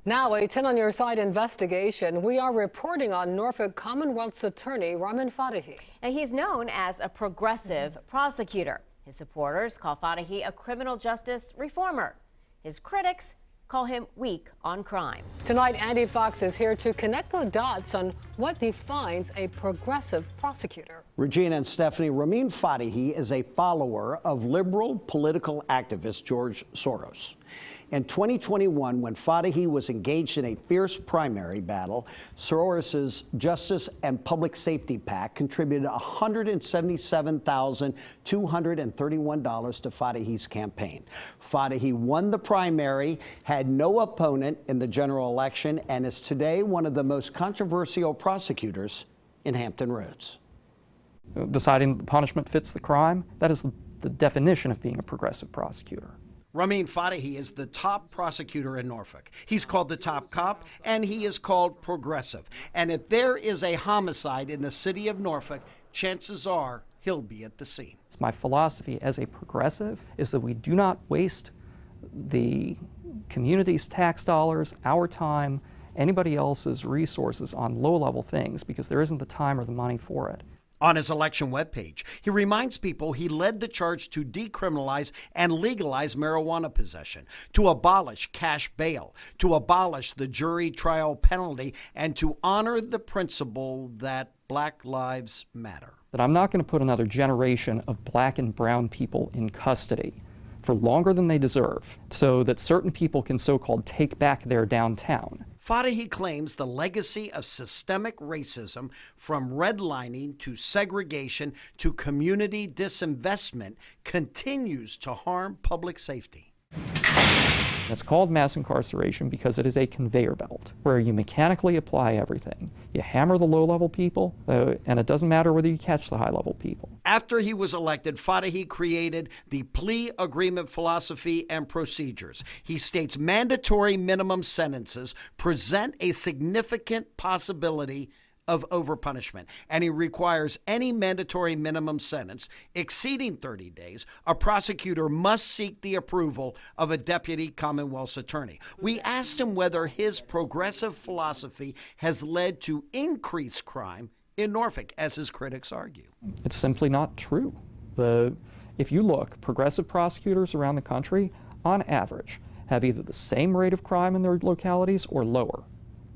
Now, a 10 on your side investigation. We are reporting on Norfolk Commonwealth's attorney, Fatehi. And he's known as a progressive prosecutor. His supporters call Fatehi a criminal justice reformer. His critics call him weak on crime. Tonight, Andy Fox is here to connect the dots on what defines a progressive prosecutor. Regina and Stephanie, Ramin Fatehi is a follower of liberal political activist George Soros. In 2021, when Fatehi was engaged in a fierce primary battle, Soros's Justice and Public Safety PAC contributed $177,231 to Fatehi's campaign. Fatehi won the primary, had no opponent in the general election, and is today one of the most controversial prosecutors in Hampton Roads. Deciding the punishment fits the crime, that is the definition of being a progressive prosecutor. Ramin Fatehi is the top prosecutor in Norfolk. He's called the top cop, and he is called progressive. And if there is a homicide in the city of Norfolk, chances are he'll be at the scene. It's my philosophy as a progressive is that we do not waste the community's tax dollars, our time, anybody else's resources on low-level things because there isn't the time or the money for it. On his election webpage, he reminds people he led the charge to decriminalize and legalize marijuana possession, to abolish cash bail, to abolish the jury trial penalty, and to honor the principle that Black lives matter. That I'm not going to put another generation of Black and brown people in custody for longer than they deserve so that certain people can so-called take back their downtown. Fatehi claims the legacy of systemic racism, from redlining to segregation to community disinvestment, continues to harm public safety. It's called mass incarceration because it is a conveyor belt where you mechanically apply everything. You hammer the low-level people, and it doesn't matter whether you catch the high-level people. After he was elected, Fatehi created the plea agreement philosophy and procedures. He states mandatory minimum sentences present a significant possibility of overpunishment, and he requires any mandatory minimum sentence exceeding 30 days, a prosecutor must seek the approval of a deputy Commonwealth's attorney. We asked him whether his progressive philosophy has led to increased crime in Norfolk, as his critics argue. It's simply not true. If you look, progressive prosecutors around the country, on average, have either the same rate of crime in their localities or lower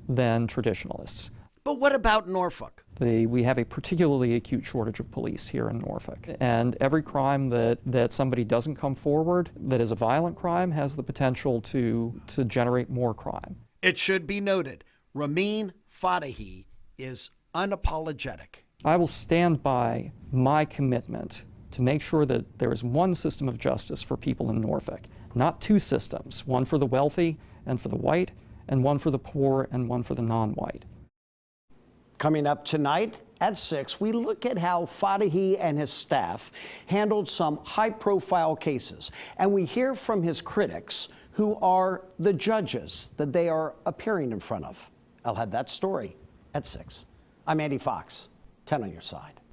than traditionalists. But what about Norfolk? We have a particularly acute shortage of police here in Norfolk. And every crime that somebody doesn't come forward that is a violent crime has the potential to generate more crime. It should be noted, Ramin Fatehi is unapologetic. I will stand by my commitment to make sure that there is one system of justice for people in Norfolk, not two systems, one for the wealthy and for the white, and one for the poor and one for the non-white. Coming up tonight at 6, we look at how Fatehi and his staff handled some high-profile cases. And we hear from his critics, who are the judges that they are appearing in front of. I'll have that story at 6. I'm Andy Fox, 10 on your side.